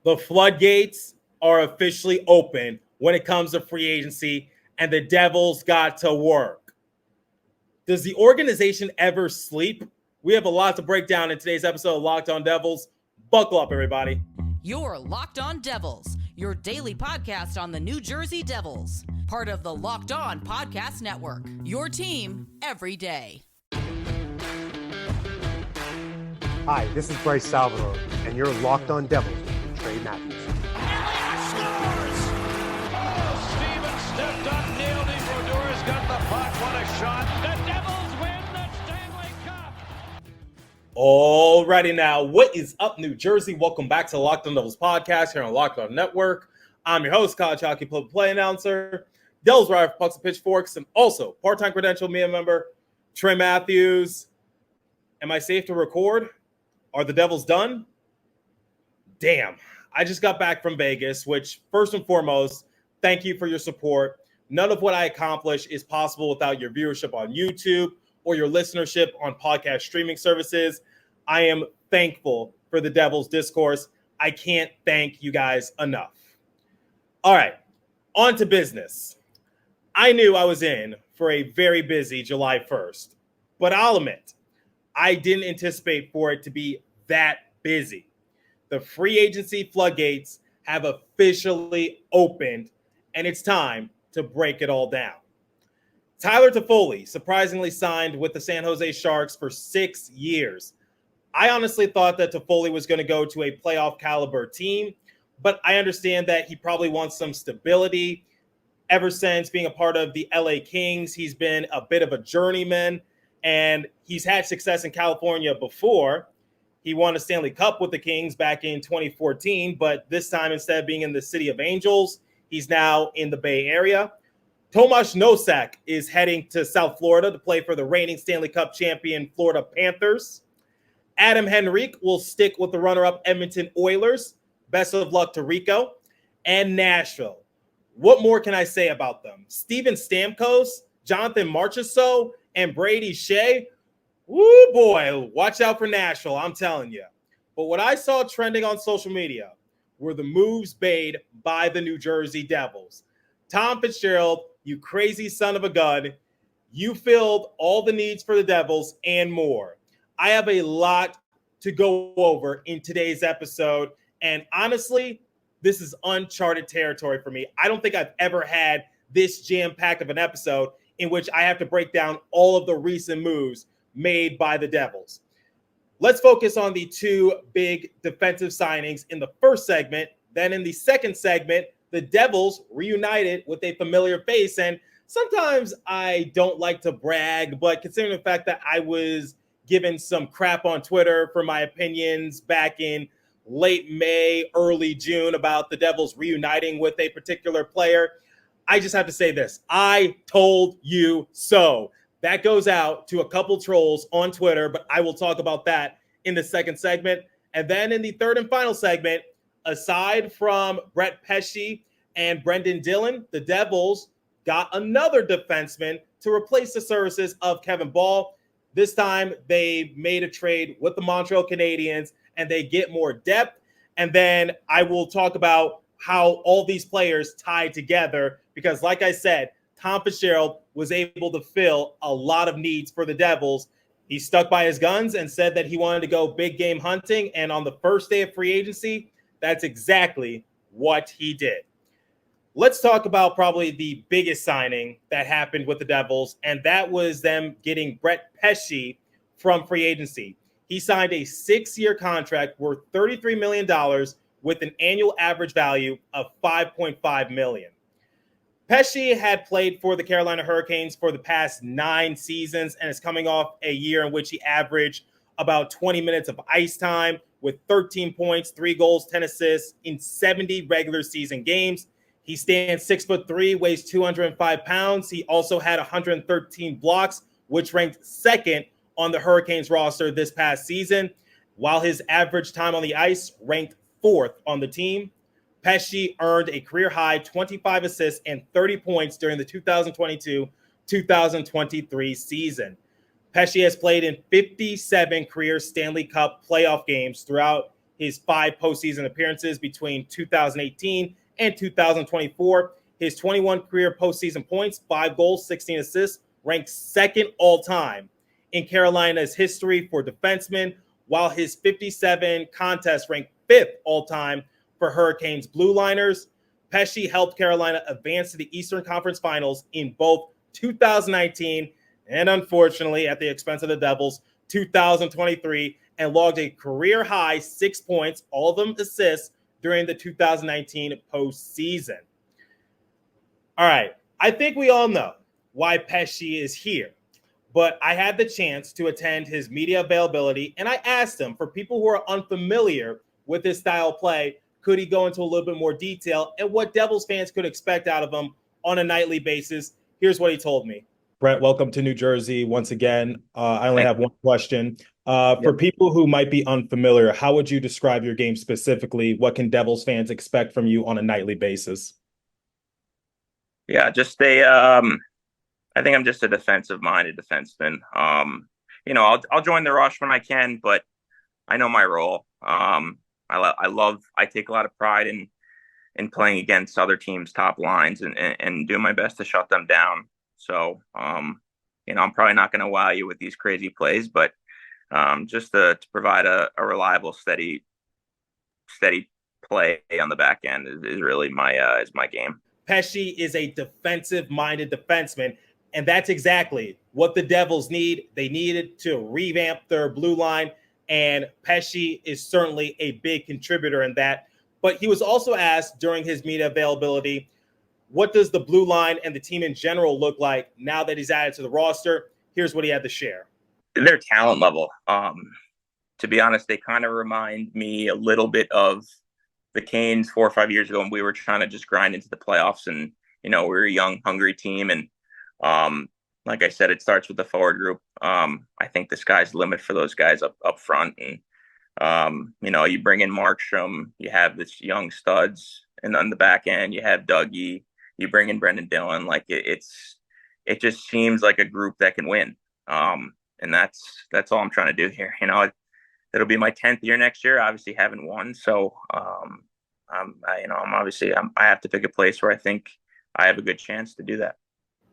The floodgates are officially open when it comes to free agency, and the Devils got to work. Does the organization ever sleep? We have a lot to break down in today's episode of Locked On Devils. Buckle up, everybody. You're Locked On Devils, your daily podcast on the New Jersey Devils. Part of the Locked On Podcast Network, your team every day. Hi, this is Bryce Salvador, and you're Locked On Devils with Trey Matthews. Scores! Oh, Steven stepped up, nailed him. Brodor's got the puck. What a shot. The Devils win the Stanley Cup. Alrighty now, what is up, New Jersey? Welcome back to the Locked On Devils podcast here on Locked On Network. I'm your host, Kovalchuk, play announcer, Devils writer for Pucks and Pitchforks, and also part-time credential media member, Trey Matthews. Am I safe to record? Are the Devils done? Damn. I just got back from Vegas, which first and foremost, thank you for your support. None of what I accomplish is possible without your viewership on YouTube or your listenership on podcast streaming services. I am thankful for the Devils discourse. I can't thank you guys enough. All right, on to business. I knew I was in for a very busy July 1st, but I'll admit, I didn't anticipate for it to be that busy. The free agency floodgates have officially opened, and it's time to break it all down. Tyler Toffoli surprisingly signed with the San Jose Sharks for 6 years. I honestly thought that Toffoli was going to go to a playoff caliber team, but I understand that he probably wants some stability. Ever since being a part of the LA Kings, he's been a bit of a journeyman, and he's had success in California before. He won a Stanley Cup with the Kings back in 2014, but this time, instead of being in the City of Angels, he's now in the Bay Area. Tomas Nosek is heading to South Florida to play for the reigning Stanley Cup champion Florida Panthers. Adam Henrique will stick with the runner-up Edmonton Oilers. Best of luck to Rico. And Nashville. What more can I say about them? Steven Stamkos, Jonathan Marchessault, and Brady Shea. Woo, boy, watch out for Nashville, I'm telling you. But what I saw trending on social media were the moves made by the New Jersey Devils. Tom Fitzgerald, you crazy son of a gun, you filled all the needs for the Devils and more. I have a lot to go over in today's episode, and honestly, this is uncharted territory for me. I don't think I've ever had this jam-packed of an episode in which I have to break down all of the recent moves made by the Devils. Let's focus on the two big defensive signings in the first segment. Then in the second segment, the Devils reunited with a familiar face. And sometimes I don't like to brag, but considering the fact that I was given some crap on Twitter for my opinions back in late May, early June about the Devils reuniting with a particular player, I just have to say this. I told you so. That goes out to a couple trolls on Twitter, but I will talk about that in the second segment. And then in the third and final segment, aside from Brett Pesce and Brenden Dillon, the Devils got another defenseman to replace the services of Kevin Ball. This time, they made a trade with the Montreal Canadiens, and they get more depth. And then I will talk about how all these players tie together, because like I said, Tom Fitzgerald was able to fill a lot of needs for the Devils. He stuck by his guns and said that he wanted to go big game hunting. And on the first day of free agency, that's exactly what he did. Let's talk about probably the biggest signing that happened with the Devils, and that was them getting Brett Pesce from free agency. He signed a 6-year contract worth $33 million with an annual average value of $5.5 million. Pesce had played for the Carolina Hurricanes for the past 9 seasons and is coming off a year in which he averaged about 20 minutes of ice time with 13 points, 3 goals, 10 assists in 70 regular season games. He stands 6'3", weighs 205 pounds. He also had 113 blocks, which ranked second on the Hurricanes roster this past season, while his average time on the ice ranked 4th on the team. Pesce earned a career-high 25 assists and 30 points during the 2022-2023 season. Pesce has played in 57 career Stanley Cup playoff games throughout his 5 postseason appearances between 2018 and 2024. His 21 career postseason points, 5 goals, 16 assists, ranked second all-time in Carolina's history for defensemen, while his 57 contests ranked 5th all-time for Hurricanes blue liners. Pesce helped Carolina advance to the Eastern Conference Finals in both 2019 and, unfortunately, at the expense of the Devils, 2023, and logged a career-high 6 points, all of them assists, during the 2019 postseason. All right, I think we all know why Pesce is here, but I had the chance to attend his media availability, and I asked him, for people who are unfamiliar with his style of play, could he go into a little bit more detail and what Devils fans could expect out of him on a nightly basis? Here's what he told me. Brent, welcome to New Jersey once again. I only have one question. For people who might be unfamiliar, how would you describe your game specifically? What can Devils fans expect from you on a nightly basis? Yeah, I think I'm just a defensive-minded defenseman. I'll join the rush when I can, but I know my role. I take a lot of pride in playing against other teams' top lines and do my best to shut them down. So, I'm probably not going to wow you with these crazy plays, but just to provide a reliable, steady play on the back end is really my game. Pesce is a defensive-minded defenseman, and that's exactly what the Devils need. They needed to revamp their blue line, and Pesce is certainly a big contributor in that. But he was also asked during his media availability, what does the blue line and the team in general look like now that he's added to the roster? Here's what he had to share. Their talent level, to be honest, they kind of remind me a little bit of the Canes 4 or 5 years ago when we were trying to just grind into the playoffs, and we're a young, hungry team, and like I said, it starts with the forward group. I think the sky's the limit for those guys up front, and you bring in Markstrom, you have this young studs, and on the back end you have Dougie, you bring in Brenden Dillon. Like it just seems like a group that can win, and that's all I'm trying to do here. It'll be my 10th year next year. Obviously, haven't won, so I have to pick a place where I think I have a good chance to do that.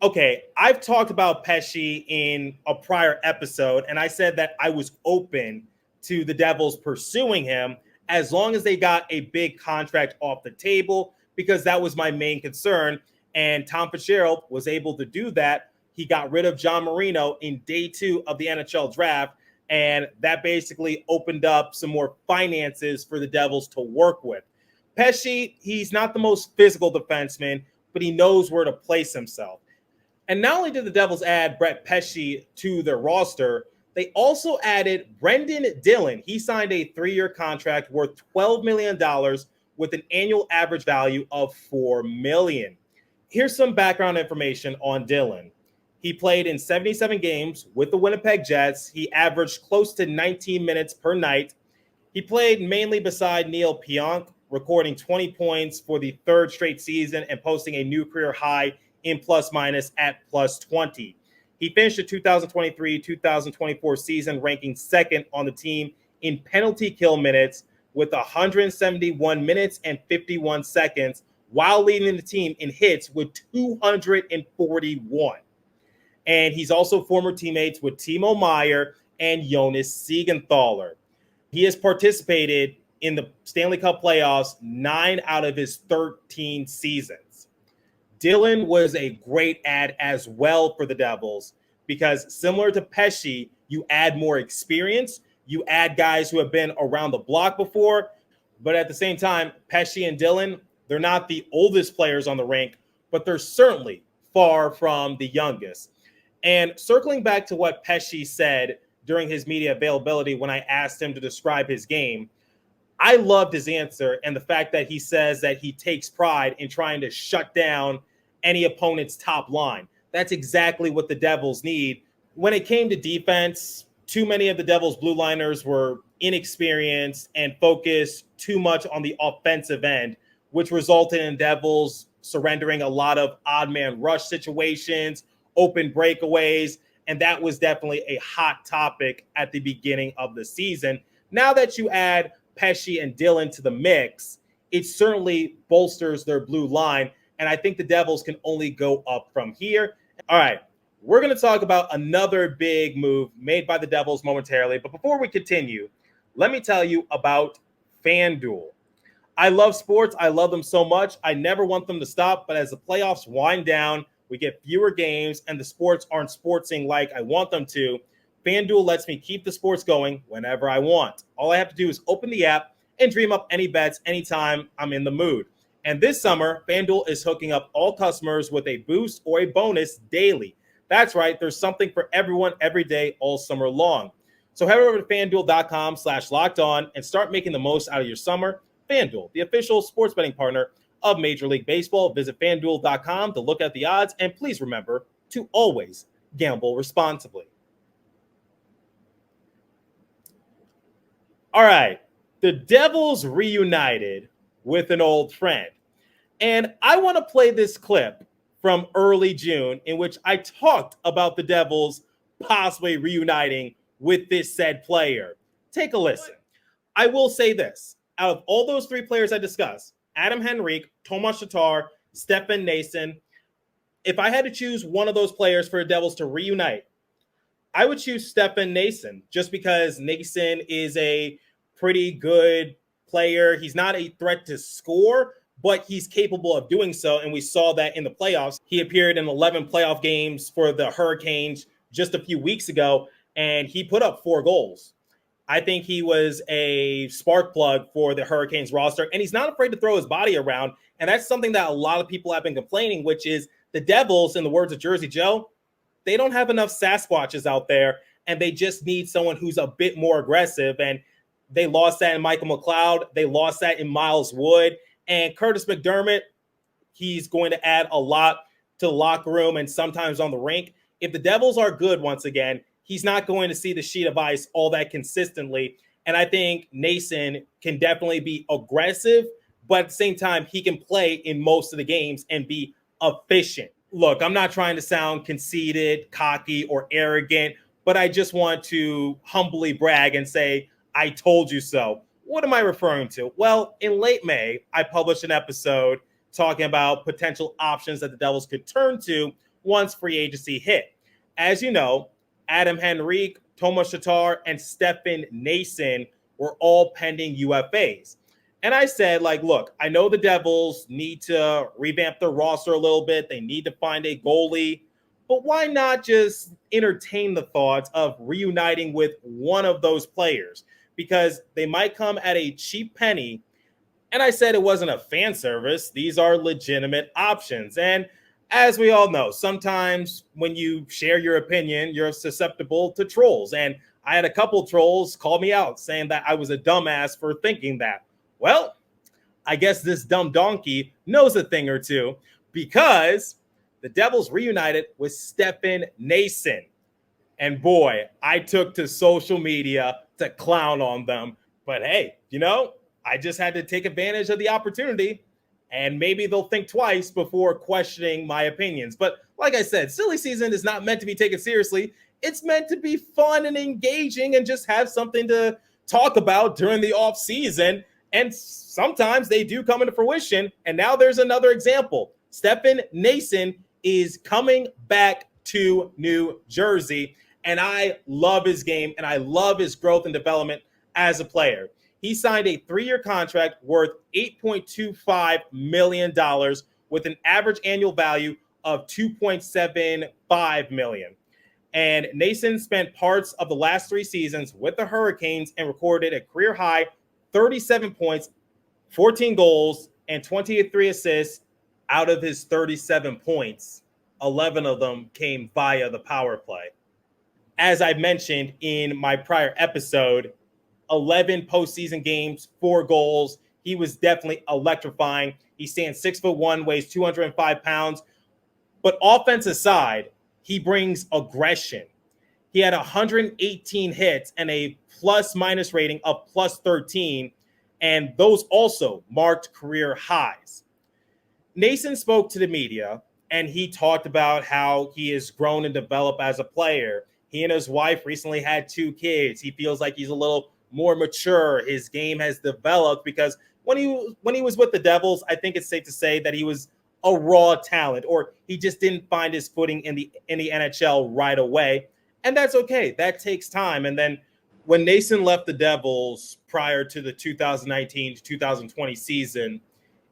Okay, I've talked about Pesce in a prior episode, and I said that I was open to the Devils pursuing him as long as they got a big contract off the table, because that was my main concern. And Tom Fitzgerald was able to do that. He got rid of John Marino in day 2 of the NHL draft, and that basically opened up some more finances for the Devils to work with. Pesce, he's not the most physical defenseman, but he knows where to place himself. And not only did the Devils add Brett Pesce to their roster, they also added Brenden Dillon. He signed a 3-year contract worth $12 million with an annual average value of $4 million. Here's some background information on Dillon. He played in 77 games with the Winnipeg Jets. He averaged close to 19 minutes per night. He played mainly beside Neil Pionk, recording 20 points for the 3rd straight season and posting a new career high in plus-minus at +20. He finished the 2023-2024 season ranking 2nd on the team in penalty kill minutes with 171 minutes and 51 seconds, while leading the team in hits with 241. And he's also former teammates with Timo Meier and Jonas Siegenthaler. He has participated in the Stanley Cup playoffs 9 out of his 13 seasons. Dillon was a great add as well for the Devils because, similar to Pesce, you add more experience. You add guys who have been around the block before. But at the same time, Pesce and Dillon, they're not the oldest players on the rink, but they're certainly far from the youngest. And circling back to what Pesce said during his media availability when I asked him to describe his game, I loved his answer and the fact that he says that he takes pride in trying to shut down any opponent's top line. That's exactly what the Devils need. When it came to defense, too many of the Devils' blue liners were inexperienced and focused too much on the offensive end, which resulted in Devils surrendering a lot of odd man rush situations, open breakaways, and that was definitely a hot topic at the beginning of the season. Now that you add Pesce and Dillon to the mix, it certainly bolsters their blue line. And I think the Devils can only go up from here. All right, we're going to talk about another big move made by the Devils momentarily. But before we continue, let me tell you about FanDuel. I love sports. I love them so much. I never want them to stop. But as the playoffs wind down, we get fewer games and the sports aren't sportsing like I want them to. FanDuel lets me keep the sports going whenever I want. All I have to do is open the app and dream up any bets anytime I'm in the mood. And this summer, FanDuel is hooking up all customers with a boost or a bonus daily. That's right. There's something for everyone every day all summer long. So head over to FanDuel.com/lockedon and start making the most out of your summer. FanDuel, the official sports betting partner of Major League Baseball. Visit FanDuel.com to look at the odds. And please remember to always gamble responsibly. All right. The Devils reunited with an old friend. And I want to play this clip from early June in which I talked about the Devils possibly reuniting with this said player. Take a listen. I will say this. Out of all those three players I discussed, Adam Henrique, Tomas Tatar, Stefan Noesen, if I had to choose one of those players for the Devils to reunite, I would choose Stefan Noesen just because Noesen is a pretty good player. He's not a threat to score, but he's capable of doing so, and we saw that in the playoffs. He appeared in 11 playoff games for the Hurricanes just a few weeks ago, and he put up 4 goals. I think he was a spark plug for the Hurricanes roster, and he's not afraid to throw his body around, and that's something that a lot of people have been complaining, which is the Devils, in the words of Jersey Joe, they don't have enough Sasquatches out there, and they just need someone who's a bit more aggressive, and they lost that in Michael McLeod. They lost that in Miles Wood, and Curtis McDermott, he's going to add a lot to the locker room and sometimes on the rink. If the Devils are good once again, he's not going to see the sheet of ice all that consistently. And I think Noesen can definitely be aggressive, but at the same time, he can play in most of the games and be efficient. Look, I'm not trying to sound conceited, cocky, or arrogant, but I just want to humbly brag and say, I told you so. What am I referring to? Well, in late May, I published an episode talking about potential options that the Devils could turn to once free agency hit. As you know, Adam Henrique, Tomas Tatar, and Stefan Noesen were all pending UFAs. And I said, look, I know the Devils need to revamp their roster a little bit. They need to find a goalie. But why not just entertain the thoughts of reuniting with one of those players? Because they might come at a cheap penny. And I said it wasn't a fan service. These are legitimate options. And as we all know, sometimes when you share your opinion, you're susceptible to trolls. And I had a couple trolls call me out saying that I was a dumbass for thinking that. Well, I guess this dumb donkey knows a thing or two because the Devils reunited with Stefan Noesen. And boy, I took to social media to clown on them. But hey, I just had to take advantage of the opportunity. And maybe they'll think twice before questioning my opinions. But like I said, silly season is not meant to be taken seriously. It's meant to be fun and engaging and just have something to talk about during the off season. And sometimes they do come into fruition. And now there's another example. Stefan Noesen is coming back to New Jersey. And I love his game and I love his growth and development as a player. He signed a 3-year contract worth $8.25 million with an average annual value of $2.75 million. And Noesen spent parts of the last 3 seasons with the Hurricanes and recorded a career high 37 points, 14 goals, and 23 assists out of his 37 points. 11 of them came via the power play. As I mentioned in my prior episode, 11 postseason games, 4 goals. He was definitely electrifying. He stands 6'1", weighs 205 pounds. But offense aside, he brings aggression. He had 118 hits and a plus-minus rating of plus 13, and those also marked career highs. Noesen spoke to the media, and he talked about how he has grown and developed as a player. He and his wife recently had 2 kids. He feels like he's a little more mature his game has developed, because when he was with the Devils, I think it's safe to say that he was a raw talent, or he just didn't find his footing in the NHL right away. And that's okay. That takes time. And then when Noesen left the Devils prior to the 2019 to 2020 season,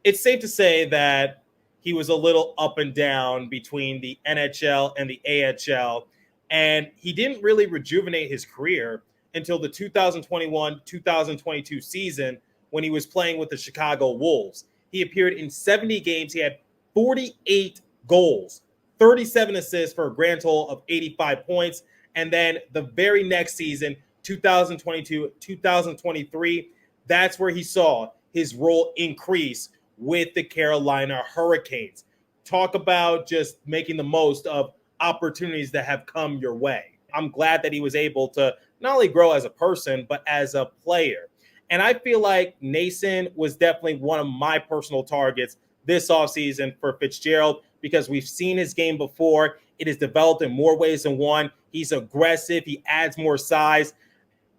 it's safe to say that he was a little up and down between the NHL and the AHL, and he didn't really rejuvenate his career until the 2021-2022 season when he was playing with the Chicago Wolves. He appeared in 70 games. He had 48 goals, 37 assists for a grand total of 85 points. And then the very next season, 2022-2023, that's where he saw his role increase with the Carolina Hurricanes. Talk about just making the most of opportunities that have come your way. I'm glad that he was able to not only grow as a person, but as a player. And I feel like Noesen was definitely one of my personal targets this offseason for Fitzgerald, because we've seen his game before. It is developed in more ways than one. He's aggressive. He adds more size.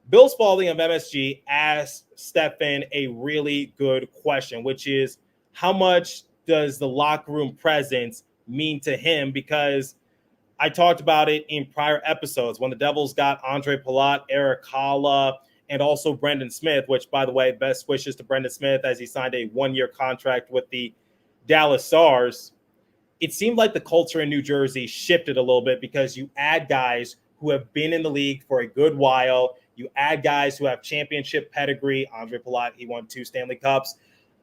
Bill Spalding of MSG asked Stefan a really good question, which is, how much does the locker room presence mean to him? Because I talked about it in prior episodes when the Devils got Andre Palat, Eric Haula, and also Brendan Smith, which, by the way, best wishes to Brendan Smith as he signed a one-year contract with the Dallas Stars. It seemed like the culture in New Jersey shifted a little bit, because you add guys who have been in the league for a good while. You add guys who have championship pedigree. Andre Palat, he won 2 Stanley Cups.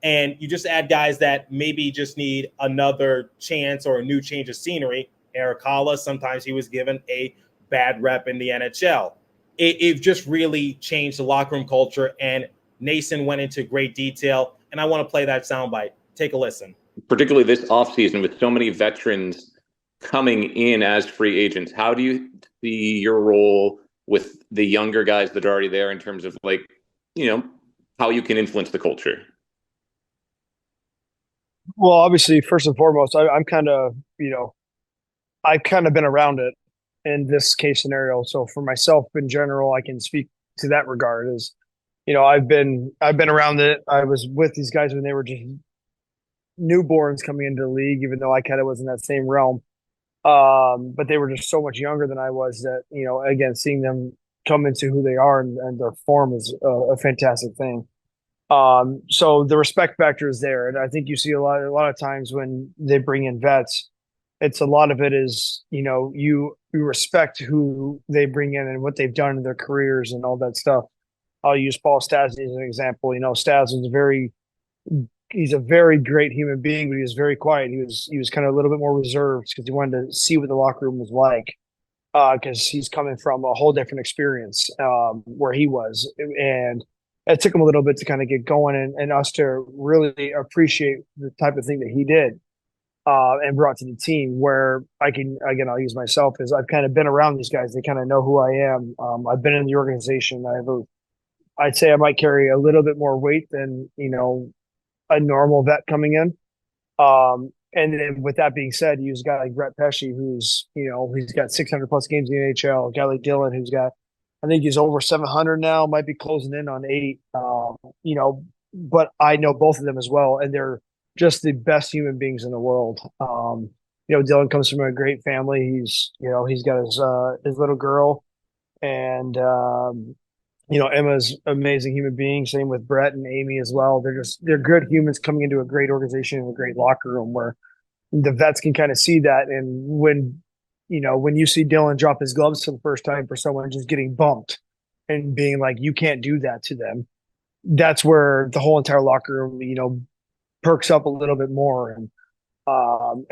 And you just add guys that maybe just need another chance or a new change of scenery. Eric Haula, sometimes he was given a bad rep in the NHL. It just really changed the locker room culture, and Noesen went into great detail. And I want to play that soundbite. Take a listen. Particularly this offseason with so many veterans coming in as free agents, how do you see your role with the younger guys that are already there in terms of, like, how you can influence the culture? Well, obviously, first and foremost, I'm kind of, I've kind of been around it in this case scenario. So for myself in general, I can speak to that regard. Is, I've been around it. I was with these guys when they were just newborns coming into the league, even though I kind of was in that same realm. But they were just so much younger than I was that, again, seeing them come into who they are and their form is a fantastic thing. So the respect factor is there. And I think you see a lot of times when they bring in vets, it's a lot of it is, you respect who they bring in and what they've done in their careers and all that stuff. I'll use Paul Stastny as an example. Stas is he's a very great human being, but he was very quiet. He was kind of a little bit more reserved because he wanted to see what the locker room was like, because he's coming from a whole different experience where he was. And it took him a little bit to kind of get going and us to really appreciate the type of thing that he did and brought to the team, where I'll use myself, as I've kind of been around these guys. They kind of know who I am. I've been in the organization. I'd say I might carry a little bit more weight than, a normal vet coming in. And then with that being said, you use a guy like Pesce, who's, he's got 600 plus games in the NHL. A guy like Dillon, who's got, I think he's over 700 now, might be closing in on 8. But I know both of them as well, and they're just the best human beings in the world. Dillon comes from a great family. He's got his little girl, and Emma's amazing human being. Same with Brett and Amy as well. They're good humans coming into a great organization and a great locker room where the vets can kind of see that. And when you see Dillon drop his gloves for the first time for someone just getting bumped and being like, you can't do that to them, that's where the whole entire locker room, perks up a little bit more and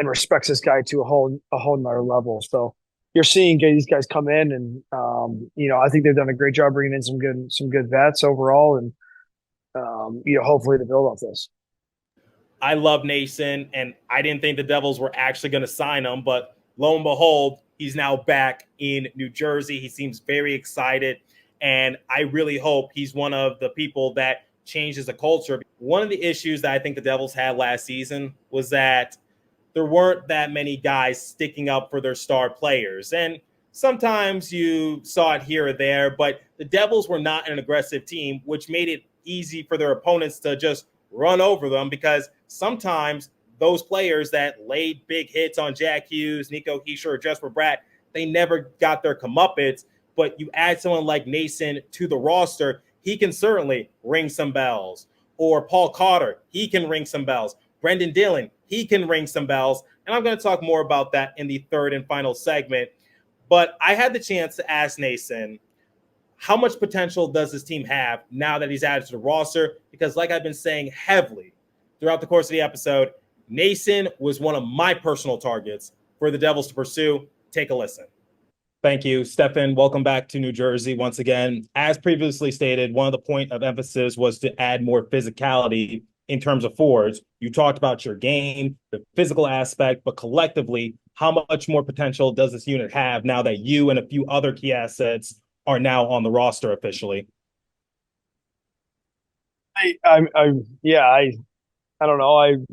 respects this guy to a whole nother level. So you're seeing these guys come in, and I think they've done a great job bringing in some good vets overall, and hopefully to build off this. I love Noesen, and I didn't think the Devils were actually going to sign him, but lo and behold, he's now back in New Jersey. He seems very excited, and I really hope he's one of the people that changes the culture. One of the issues that I think the Devils had last season was that there weren't that many guys sticking up for their star players. And Sometimes you saw it here or there, but the Devils were not an aggressive team, which made it easy for their opponents to just run over them, because sometimes those players that laid big hits on Jack Hughes, Nico Hischier, or Jesper Bratt, they never got their comeuppance. But you add someone like Noesen to the roster, he can certainly ring some bells. Or Paul Cotter, he can ring some bells. Brenden Dillon, he can ring some bells. And I'm going to talk more about that in the third and final segment. But I had the chance to ask Noesen, how much potential does this team have now that he's added to the roster? Because like I've been saying heavily throughout the course of the episode, Noesen was one of my personal targets for the Devils to pursue. Take a listen. Thank you, Stefan. Welcome back to New Jersey once again. As previously stated, one of the point of emphasis was to add more physicality in terms of forwards. You talked about your game, the physical aspect, but collectively, how much more potential does this unit have now that you and a few other key assets are now on the roster officially? I don't know.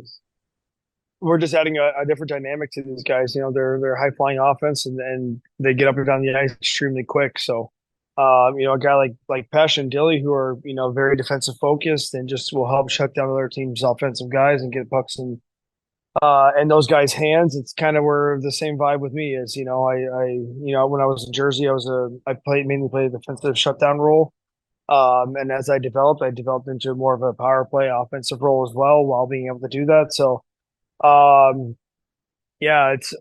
We're just adding a different dynamic to these guys. They're high flying offense and they get up and down the ice extremely quick. So, a guy like Pesce and Dilly, who are, very defensive focused and just will help shut down other teams' offensive guys and get pucks in those guys' hands. It's kind of where the same vibe with me is. When I was in Jersey, I mainly played a defensive shutdown role. And as I developed into more of a power play offensive role as well while being able to do that. So, it's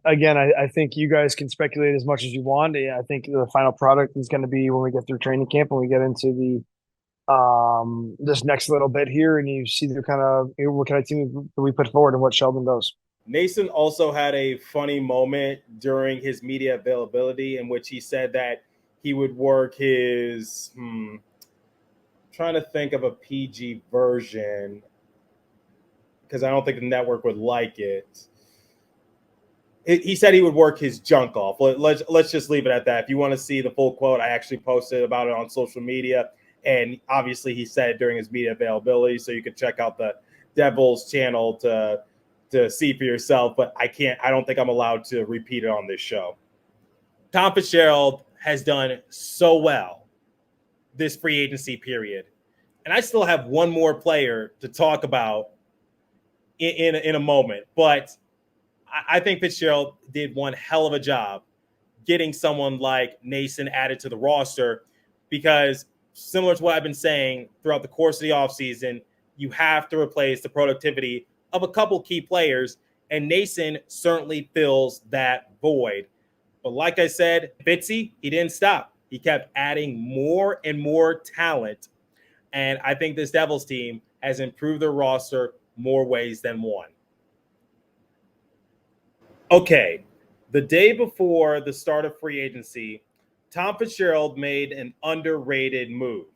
again, I think you guys can speculate as much as you want. Yeah, I think the final product is going to be when we get through training camp and we get into the this next little bit here, and you see the what kind of team we put forward and what Sheldon does. Noesen also had a funny moment during his media availability in which he said that he would work his trying to think of a PG version, because I don't think the network would like it. He said he would work his junk off. Let's just leave it at that. If you want to see the full quote, I actually posted about it on social media. And obviously he said it during his media availability, so you could check out the Devils channel to see for yourself. But I don't think I'm allowed to repeat it on this show. Tom Fitzgerald has done so well this free agency period. And I still have one more player to talk about in a moment. But I think Fitzgerald did one hell of a job getting someone like Noesen added to the roster, because similar to what I've been saying throughout the course of the offseason, you have to replace the productivity of a couple key players, and Noesen certainly fills that void. But like I said, Fitzy, he didn't stop. He kept adding more and more talent, and I think this Devils team has improved their roster more ways than one. Okay, the day before the start of free agency, Tom Fitzgerald made an underrated move.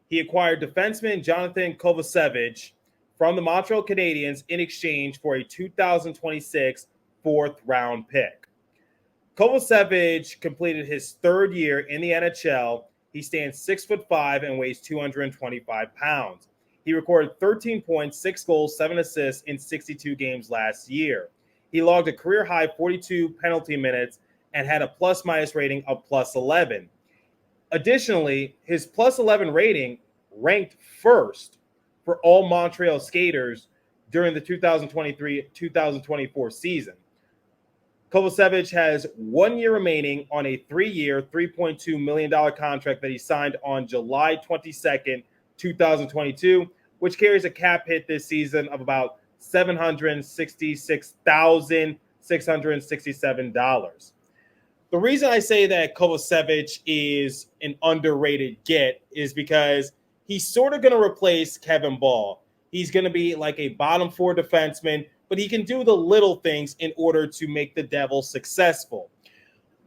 He acquired defenseman Jonathan Kovalchuk from the Montreal Canadiens in exchange for a 2026 fourth-round pick. Kovalchuk completed his third year in the NHL. He stands 6'5" and weighs 225 pounds. He recorded 13 points, 6 goals, 7 assists in 62 games last year. He logged a career-high 42 penalty minutes and had a plus-minus rating of +11. Additionally, his +11 rating ranked first for all Montreal skaters during the 2023-2024 season. Kovalchuk has 1 year remaining on a 3-year, $3.2 million contract that he signed on July 22nd, 2022, which carries a cap hit this season of about $766,667. The reason I say that Kovalchuk is an underrated get is because he's sort of going to replace Kevin Ball. He's going to be like a bottom four defenseman, but he can do the little things in order to make the Devils successful.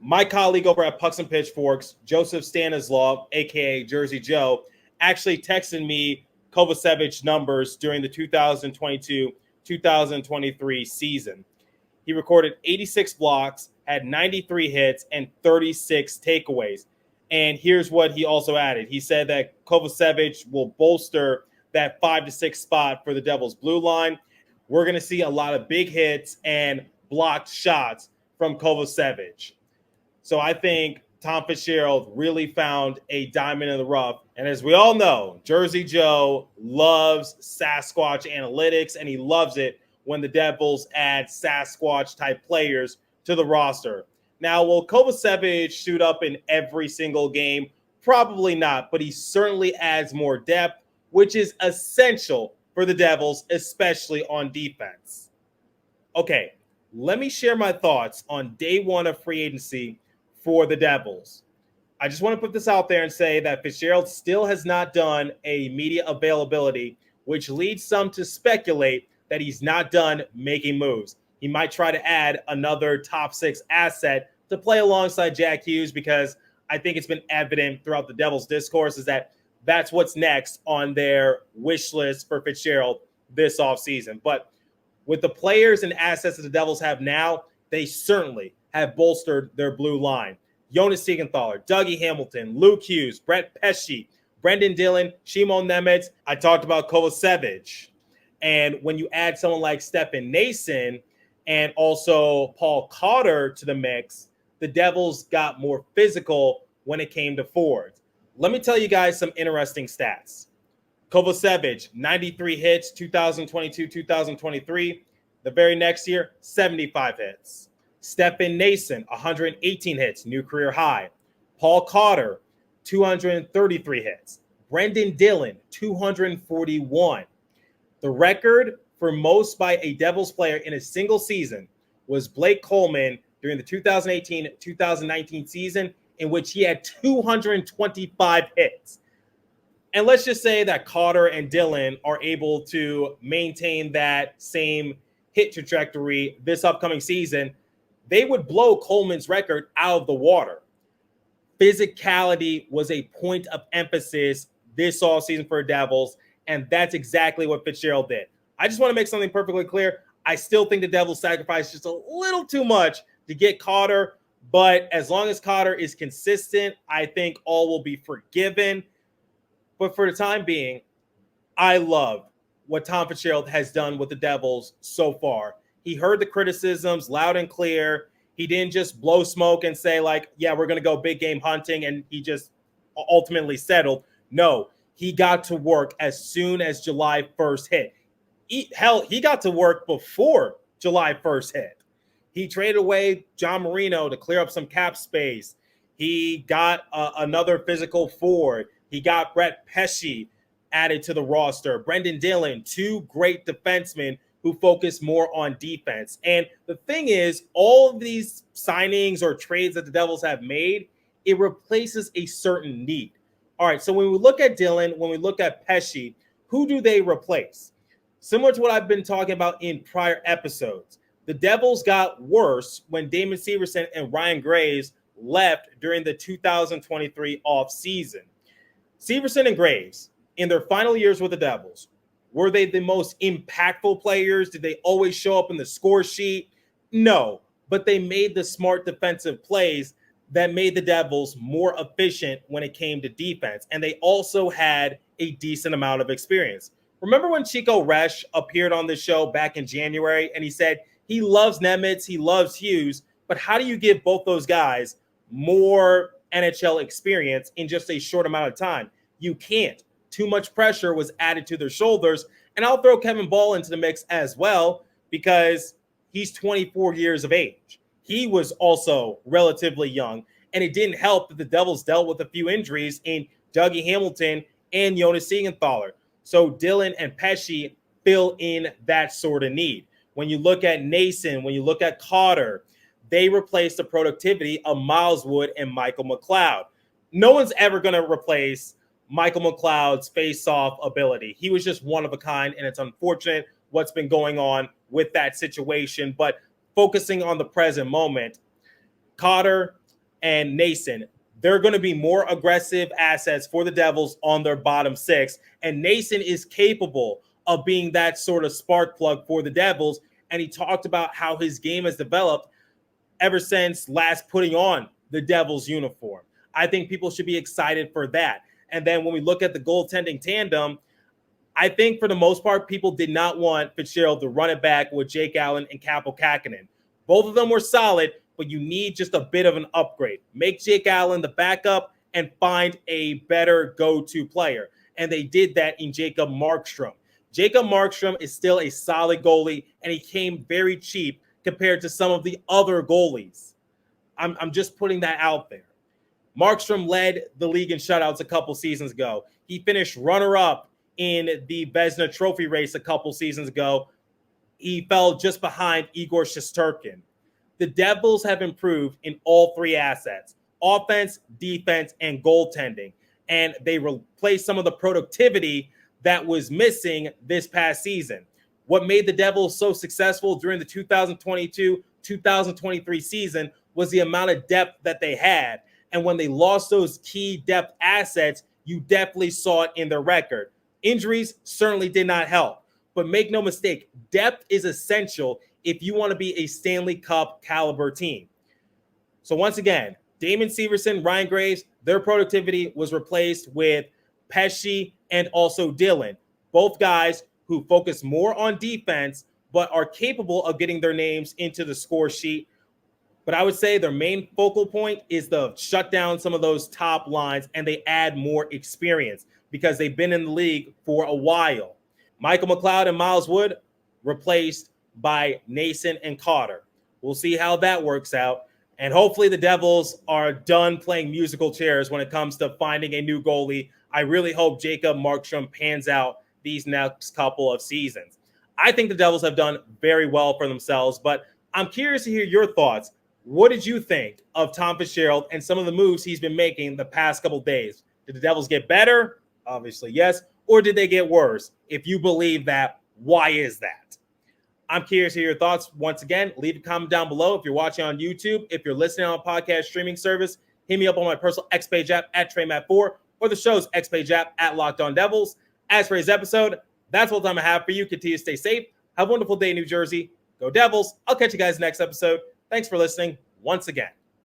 My colleague over at Pucks and Pitchforks, Joseph Stanislaw, a.k.a. Jersey Joe, actually texted me Kovalchuk's numbers during the 2022-2023 season. He recorded 86 blocks, had 93 hits, and 36 takeaways. And here's what he also added. He said that Kovalchuk will bolster that 5 to 6 spot for the Devils blue line. We're going to see a lot of big hits and blocked shots from Kovalchuk. So I think Tom Fitzgerald really found a diamond in the rough. And as we all know, Jersey Joe loves Sasquatch analytics, and he loves it when the Devils add Sasquatch-type players to the roster. Now, will Kovalchuk shoot up in every single game? Probably not, but he certainly adds more depth, which is essential for the Devils, especially on defense. Okay, let me share my thoughts on day one of free agency for the Devils. I just want to put this out there and say that Fitzgerald still has not done a media availability, which leads some to speculate that he's not done making moves. He might try to add another top 6 asset to play alongside Jack Hughes, because I think it's been evident throughout the Devils' discourse is that that's what's next on their wish list for Fitzgerald this offseason. But with the players and assets that the Devils have now, they certainly have bolstered their blue line. Jonas Siegenthaler, Dougie Hamilton, Luke Hughes, Brett Pesce, Brenden Dillon, Shimon Nemeth. I talked about Kovalchuk. And when you add someone like Stefan Noesen and also Paul Cotter to the mix, the Devils got more physical when it came to forwards. Let me tell you guys some interesting stats. Kovalchuk, 93 hits, 2022-2023. The very next year, 75 hits. Stefan Noesen, 118 hits, new career high. Paul Cotter, 233 hits. Brenden Dillon, 241. The record for most by a Devils player in a single season was Blake Coleman during the 2018-2019 season, in which he had 225 hits. And let's just say that Cotter and Dillon are able to maintain that same hit trajectory this upcoming season. They would blow Coleman's record out of the water. Physicality was a point of emphasis this offseason for Devils, and that's exactly what Fitzgerald did. I just want to make something perfectly clear. I still think the Devils sacrificed just a little too much to get Cotter, but as long as Cotter is consistent, I think all will be forgiven. But for the time being, I love what Tom Fitzgerald has done with the Devils so far. He heard the criticisms loud and clear. He didn't just blow smoke and say, like, yeah, we're going to go big game hunting, and he just ultimately settled. No, he got to work as soon as July 1st hit. He got to work before July 1st hit. He traded away John Marino to clear up some cap space. He got another physical forward. He got Brett Pesce added to the roster. Brenden Dillon, 2 great defensemen who focus more on defense. And the thing is, all of these signings or trades that the Devils have made, it replaces a certain need. All right, so when we look at Dillon, when we look at Pesce, who do they replace? Similar to what I've been talking about in prior episodes, the Devils got worse when Damon Severson and Ryan Graves left during the 2023 offseason. Severson and Graves, in their final years with the Devils, were they the most impactful players? Did they always show up in the score sheet? No, but they made the smart defensive plays that made the Devils more efficient when it came to defense. And they also had a decent amount of experience. Remember when Chico Resch appeared on the show back in January and he said he loves Nemeth, he loves Hughes, but how do you give both those guys more NHL experience in just a short amount of time? You can't. Too much pressure was added to their shoulders. And I'll throw Kevin Ball into the mix as well, because he's 24 years of age. He was also relatively young, and it didn't help that the Devils dealt with a few injuries in Dougie Hamilton and Jonas Siegenthaler. So Dillon and Pesce fill in that sort of need. When you look at Noesen, when you look at Cotter, they replace the productivity of Miles Wood and Michael McLeod. No one's ever going to replace Michael McLeod's face-off ability. He was just one of a kind, and it's unfortunate what's been going on with that situation. But focusing on the present moment, Cotter and Noesen, they're going to be more aggressive assets for the Devils on their bottom 6. And Noesen is capable of being that sort of spark plug for the Devils. And he talked about how his game has developed ever since last putting on the Devils uniform. I think people should be excited for that. And then when we look at the goaltending tandem, I think for the most part, people did not want Fitzgerald to run it back with Jake Allen and Kaapo Kähkönen. Both of them were solid, but you need just a bit of an upgrade. Make Jake Allen the backup and find a better go-to player. And they did that in Jacob Markstrom. Jacob Markstrom is still a solid goalie, and he came very cheap compared to some of the other goalies. I'm just putting that out there. Markstrom led the league in shutouts a couple seasons ago. He finished runner-up in the Vezina Trophy race a couple seasons ago. He fell just behind Igor Shesterkin. The Devils have improved in all three assets: offense, defense, and goaltending. And they replaced some of the productivity that was missing this past season. What made the Devils so successful during the 2022-2023 season was the amount of depth that they had. And when they lost those key depth assets, you definitely saw it in their record. Injuries certainly did not help. But make no mistake, depth is essential if you want to be a Stanley Cup caliber team. So once again, Damon Severson, Ryan Graves, their productivity was replaced with Pesce and also Dillon. Both guys who focus more on defense, but are capable of getting their names into the score sheet. But I would say their main focal point is to shut down some of those top lines, and they add more experience because they've been in the league for a while. Michael McLeod and Miles Wood replaced by Noesen and Cotter. We'll see how that works out. And hopefully the Devils are done playing musical chairs when it comes to finding a new goalie. I really hope Jacob Markstrom pans out these next couple of seasons. I think the Devils have done very well for themselves, but I'm curious to hear your thoughts. What did you think of Tom Fitzgerald and some of the moves he's been making the past couple of days? Did the Devils get better? Obviously, yes. Or did they get worse? If you believe that, why is that? I'm curious to hear your thoughts. Once again, leave a comment down below if you're watching on YouTube. If you're listening on a podcast streaming service, hit me up on my personal X Page app at TreyMatt4 or the show's X Page app at Locked On Devils. As for today's episode, that's all the time I have for you. Continue to stay safe. Have a wonderful day in New Jersey. Go Devils. I'll catch you guys next episode. Thanks for listening once again.